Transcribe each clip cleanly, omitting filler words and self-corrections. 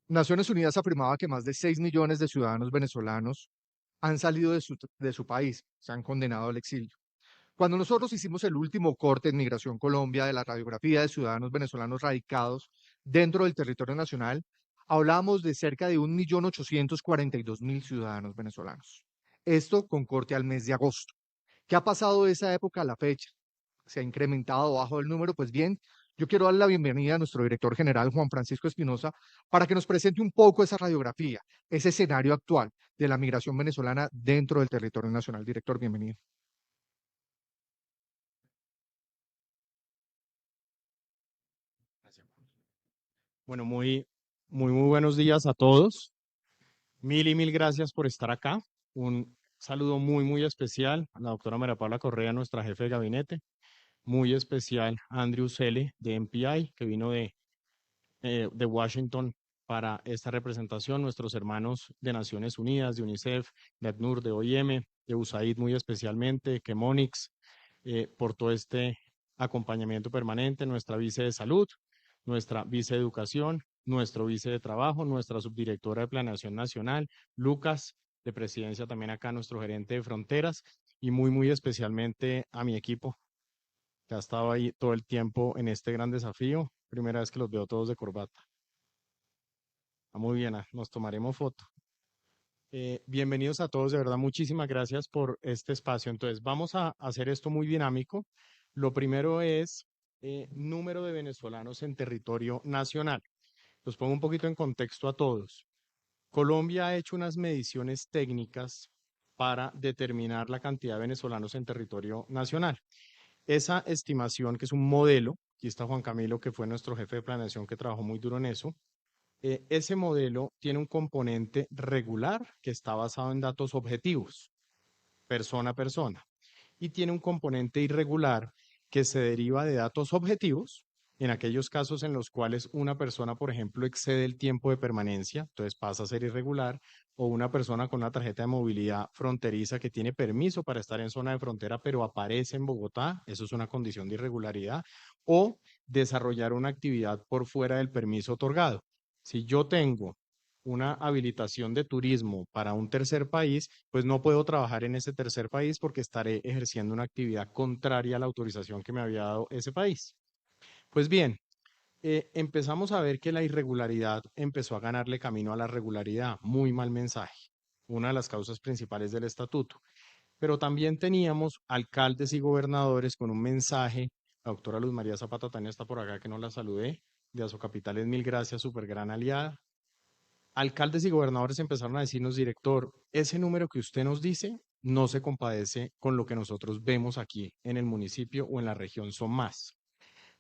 Naciones Unidas afirmaba que más de 6 millones de ciudadanos venezolanos han salido de su país, se han condenado al exilio. Cuando nosotros hicimos el último corte en Migración Colombia de la radiografía de ciudadanos venezolanos radicados dentro del territorio nacional, hablábamos de cerca de 1.842.000 ciudadanos venezolanos. Esto con corte al mes de agosto. ¿Qué ha pasado de esa época a la fecha? ¿Se ha incrementado o bajo el número? Pues bien, yo quiero darle la bienvenida a nuestro director general, Juan Francisco Espinosa, para que nos presente un poco esa radiografía, ese escenario actual de la migración venezolana dentro del territorio nacional. Director, bienvenido. Gracias. Bueno, muy buenos días a todos. Mil y mil gracias por estar acá. Un saludo muy especial a la doctora María Paula Correa, nuestra jefe de gabinete. Muy especial a Andrew Selle de MPI, que vino de Washington para esta representación. Nuestros hermanos de Naciones Unidas, de UNICEF, de ACNUR, de OIM, de USAID muy especialmente, Chemonix, por todo este acompañamiento permanente. Nuestra vice de salud, nuestra vice de educación, nuestro vice de trabajo, nuestra subdirectora de planeación nacional, Lucas, de presidencia también acá, nuestro gerente de fronteras, y muy especialmente a mi equipo, que ha estado ahí todo el tiempo en este gran desafío. Primera vez que los veo todos de corbata. Muy bien, nos tomaremos foto. Bienvenidos a todos, de verdad, muchísimas gracias por este espacio. Entonces, vamos a hacer esto muy dinámico. Lo primero es número de venezolanos en territorio nacional. Los pongo un poquito en contexto a todos. Colombia ha hecho unas mediciones técnicas para determinar la cantidad de venezolanos en territorio nacional. Esa estimación, que es un modelo, aquí está Juan Camilo, que fue nuestro jefe de planeación, que trabajó muy duro en eso. Ese modelo tiene un componente regular que está basado en datos objetivos, persona a persona, y tiene un componente irregular que se deriva de datos objetivos en aquellos casos en los cuales una persona, por ejemplo, excede el tiempo de permanencia, entonces pasa a ser irregular, o una persona con una tarjeta de movilidad fronteriza que tiene permiso para estar en zona de frontera, pero aparece en Bogotá, eso es una condición de irregularidad, o desarrollar una actividad por fuera del permiso otorgado. Si yo tengo una habilitación de turismo para un tercer país, pues no puedo trabajar en ese tercer país porque estaré ejerciendo una actividad contraria a la autorización que me había dado ese país. Pues bien, empezamos a ver que la irregularidad empezó a ganarle camino a la regularidad. Muy mal mensaje. Una de las causas principales del estatuto. Pero también teníamos alcaldes y gobernadores con un mensaje. La doctora Luz María Zapata Tania está por acá, que no la saludé. De Azocapitales, mil gracias, súper gran aliada. Alcaldes y gobernadores empezaron a decirnos: director, ese número que usted nos dice no se compadece con lo que nosotros vemos aquí en el municipio o en la región, son más.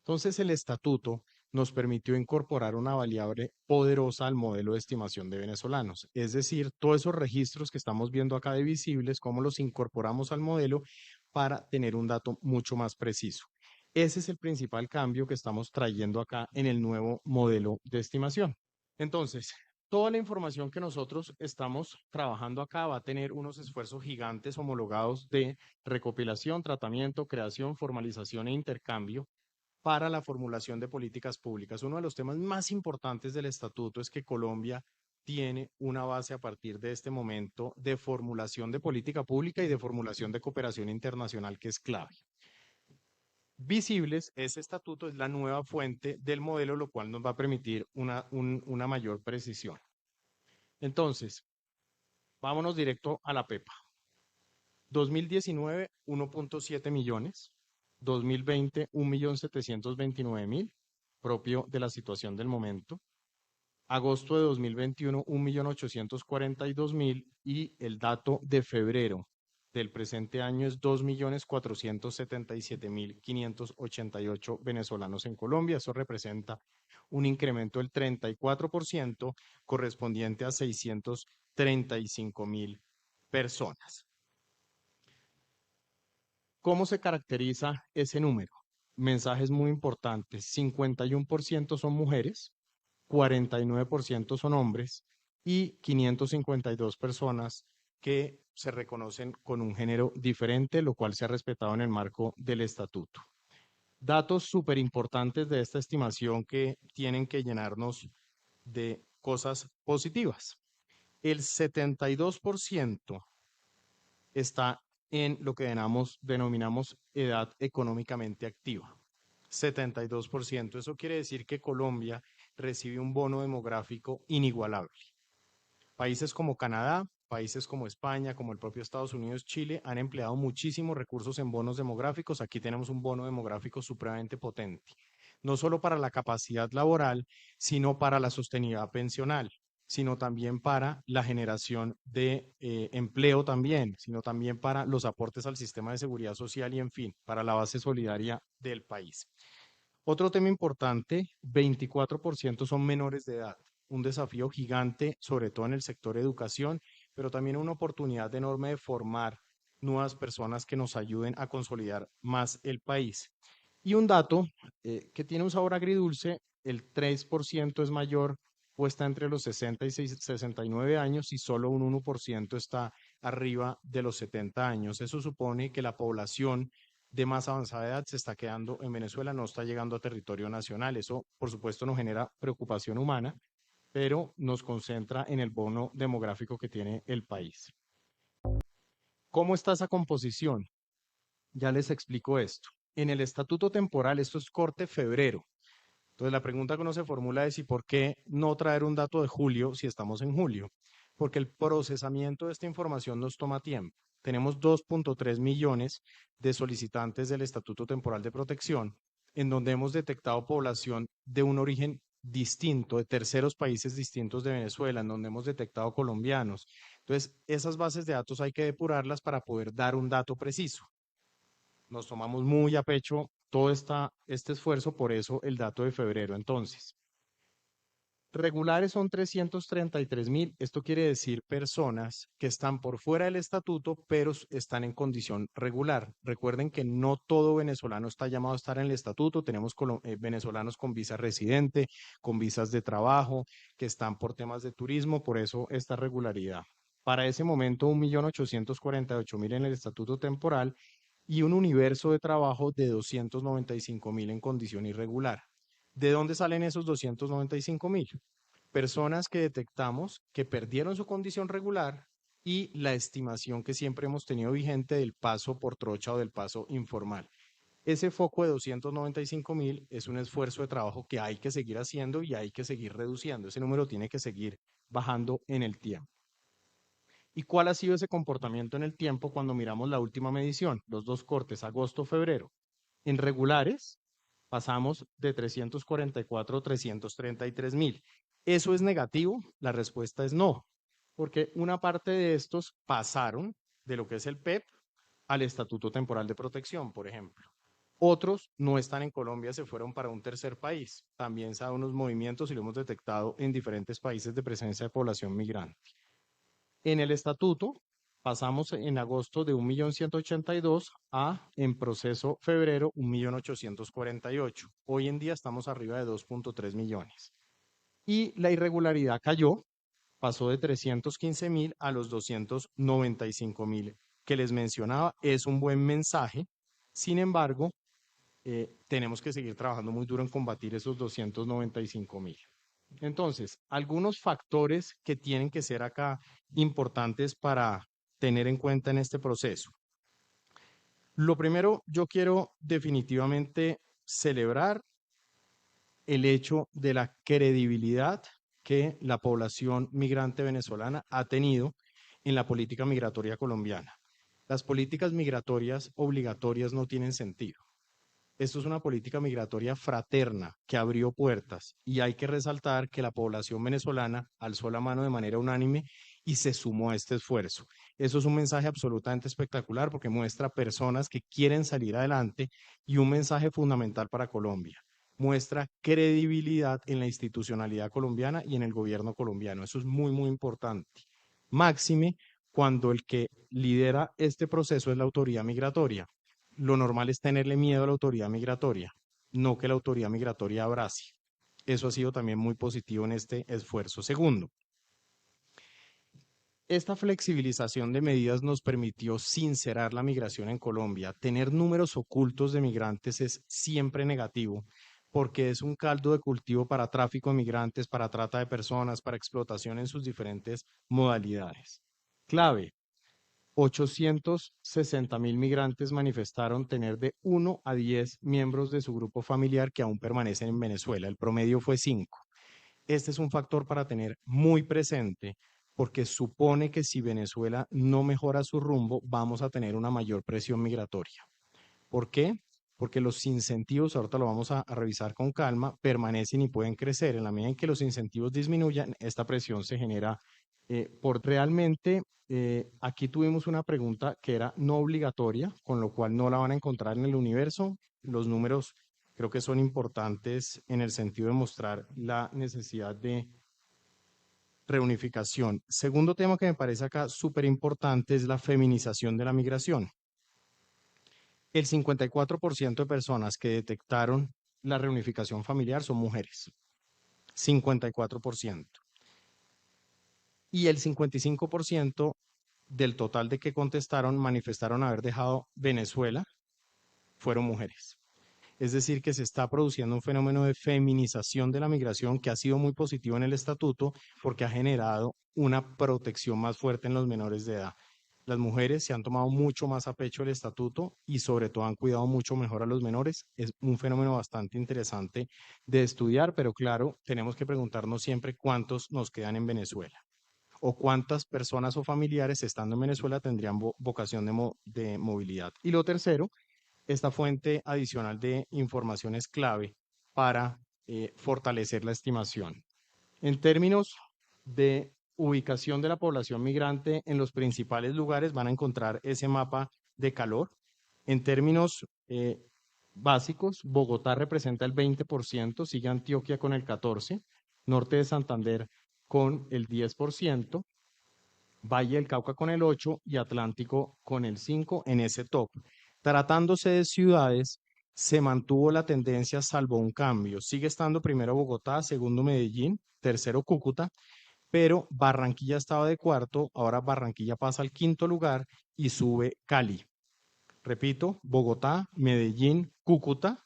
Entonces el estatuto nos permitió incorporar una variable poderosa al modelo de estimación de venezolanos. Es decir, todos esos registros que estamos viendo acá de visibles, cómo los incorporamos al modelo para tener un dato mucho más preciso. Ese es el principal cambio que estamos trayendo acá en el nuevo modelo de estimación. Entonces, toda la información que nosotros estamos trabajando acá va a tener unos esfuerzos gigantes homologados de recopilación, tratamiento, creación, formalización e intercambio para la formulación de políticas públicas. Uno de los temas más importantes del estatuto es que Colombia tiene una base a partir de este momento de formulación de política pública y de formulación de cooperación internacional, que es clave. Visibles, ese estatuto es la nueva fuente del modelo, lo cual nos va a permitir una mayor precisión. Entonces, vámonos directo a la PEPA. 2019, 1.7 millones. 2020, 1.729.000, propio de la situación del momento. Agosto de 2021, 1.842.000, y el dato de febrero del presente año es 2.477.588 venezolanos en Colombia. Eso representa un incremento del 34% correspondiente a 635.000 personas. ¿Cómo se caracteriza ese número? Mensajes muy importantes: 51% son mujeres, 49% son hombres y 552 personas que se reconocen con un género diferente, lo cual se ha respetado en el marco del estatuto. Datos súper importantes de esta estimación que tienen que llenarnos de cosas positivas. El 72% está en lo que denominamos edad económicamente activa. 72%. Eso quiere decir que Colombia recibe un bono demográfico inigualable. Países como Canadá, países como España, como el propio Estados Unidos, Chile, han empleado muchísimos recursos en bonos demográficos. Aquí tenemos un bono demográfico supremamente potente, no solo para la capacidad laboral, sino para la sostenibilidad pensional, sino también para la generación de empleo también, sino también para los aportes al sistema de seguridad social y, en fin, para la base solidaria del país. Otro tema importante, 24% son menores de edad, un desafío gigante, sobre todo en el sector educación, pero también una oportunidad enorme de formar nuevas personas que nos ayuden a consolidar más el país. Y un dato que tiene un sabor agridulce, el 3% es mayor o está entre los 60 y 69 años y solo un 1% está arriba de los 70 años. Eso supone que la población de más avanzada edad se está quedando en Venezuela, no está llegando a territorio nacional. Eso, por supuesto, nos genera preocupación humana, pero nos concentra en el bono demográfico que tiene el país. ¿Cómo está esa composición? Ya les explico esto. En el estatuto temporal, esto es corte febrero. Entonces, la pregunta que uno se formula es: ¿y por qué no traer un dato de julio si estamos en julio? Porque el procesamiento de esta información nos toma tiempo. Tenemos 2.3 millones de solicitantes del Estatuto Temporal de Protección, en donde hemos detectado población de un origen distinto, de terceros países distintos de Venezuela, en donde hemos detectado colombianos. Entonces, esas bases de datos hay que depurarlas para poder dar un dato preciso. Nos tomamos muy a pecho todo este esfuerzo, por eso el dato de febrero. Entonces, regulares son 333.000. Esto quiere decir personas que están por fuera del estatuto, pero están en condición regular. Recuerden que no todo venezolano está llamado a estar en el estatuto. Tenemos venezolanos con visa residente, con visas de trabajo, que están por temas de turismo, por eso esta regularidad. Para ese momento, 1.848.000 en el estatuto temporal y un universo de trabajo de 295.000 en condición irregular. ¿De dónde salen esos 295.000? Personas que detectamos que perdieron su condición regular y la estimación que siempre hemos tenido vigente del paso por trocha o del paso informal. Ese foco de 295.000 es un esfuerzo de trabajo que hay que seguir haciendo y hay que seguir reduciendo. Ese número tiene que seguir bajando en el tiempo. ¿Y cuál ha sido ese comportamiento en el tiempo cuando miramos la última medición? Los dos cortes, agosto-febrero. En regulares pasamos de 344 a 333.000. ¿Eso es negativo? La respuesta es no, porque una parte de estos pasaron de lo que es el PEP al Estatuto Temporal de Protección, por ejemplo. Otros no están en Colombia, se fueron para un tercer país. También se dan unos movimientos y lo hemos detectado en diferentes países de presencia de población migrante. En el estatuto pasamos en agosto de 1.182.000 a, en proceso febrero, 1.848.000. Hoy en día estamos arriba de 2.3 millones. Y la irregularidad cayó, pasó de 315.000 a los 295.000 que les mencionaba. Es un buen mensaje. Sin embargo, tenemos que seguir trabajando muy duro en combatir esos 295.000. Entonces, algunos factores que tienen que ser acá importantes para tener en cuenta en este proceso. Lo primero, yo quiero definitivamente celebrar el hecho de la credibilidad que la población migrante venezolana ha tenido en la política migratoria colombiana. Las políticas migratorias obligatorias no tienen sentido. Esto es una política migratoria fraterna que abrió puertas y hay que resaltar que la población venezolana alzó la mano de manera unánime y se sumó a este esfuerzo. Eso es un mensaje absolutamente espectacular porque muestra personas que quieren salir adelante y un mensaje fundamental para Colombia. Muestra credibilidad en la institucionalidad colombiana y en el gobierno colombiano. Eso es muy, muy importante. Máxime cuando el que lidera este proceso es la autoridad migratoria. Lo normal es tenerle miedo a la autoridad migratoria, no que la autoridad migratoria abrace. Eso ha sido también muy positivo en este esfuerzo. Segundo, esta flexibilización de medidas nos permitió sincerar la migración en Colombia. Tener números ocultos de migrantes es siempre negativo, porque es un caldo de cultivo para tráfico de migrantes, para trata de personas, para explotación en sus diferentes modalidades. Clave, 860.000 migrantes manifestaron tener de 1 a 10 miembros de su grupo familiar que aún permanecen en Venezuela. El promedio fue 5. Este es un factor para tener muy presente porque supone que si Venezuela no mejora su rumbo, vamos a tener una mayor presión migratoria. ¿Por qué? Porque los incentivos, ahorita lo vamos a revisar con calma, permanecen y pueden crecer. En la medida en que los incentivos disminuyan, esta presión se genera por realmente. Aquí tuvimos una pregunta que era no obligatoria, con lo cual no la van a encontrar en el universo. Los números creo que son importantes en el sentido de mostrar la necesidad de reunificación. Segundo tema que me parece acá súper importante es la feminización de la migración. El 54% de personas que detectaron la reunificación familiar son mujeres. 54%. Y el 55% del total de que contestaron manifestaron haber dejado Venezuela fueron mujeres. Es decir, que se está produciendo un fenómeno de feminización de la migración que ha sido muy positivo en el estatuto porque ha generado una protección más fuerte en los menores de edad. Las mujeres se han tomado mucho más a pecho el estatuto y sobre todo han cuidado mucho mejor a los menores. Es un fenómeno bastante interesante de estudiar, pero claro, tenemos que preguntarnos siempre cuántos nos quedan en Venezuela o cuántas personas o familiares estando en Venezuela tendrían vocación de movilidad. Y lo tercero, esta fuente adicional de información es clave para fortalecer la estimación. En términos de ubicación de la población migrante en los principales lugares, van a encontrar ese mapa de calor. En términos básicos, Bogotá representa el 20%, sigue Antioquia con el 14%, norte de Santander con el 10%, Valle del Cauca con el 8% y Atlántico con el 5% en ese top. Tratándose de ciudades, se mantuvo la tendencia salvo un cambio. Sigue estando primero Bogotá, segundo Medellín, tercero Cúcuta, pero Barranquilla estaba de cuarto, ahora Barranquilla pasa al quinto lugar y sube Cali. Repito, Bogotá, Medellín, Cúcuta,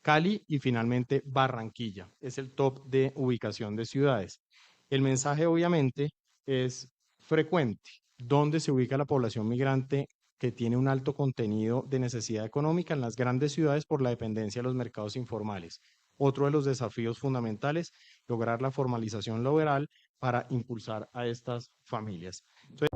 Cali y finalmente Barranquilla. Es el top de ubicación de ciudades. El mensaje obviamente es frecuente. ¿Dónde se ubica la población migrante que tiene un alto contenido de necesidad económica? En las grandes ciudades por la dependencia de los mercados informales. Otro de los desafíos fundamentales, lograr la formalización laboral para impulsar a estas familias. Entonces,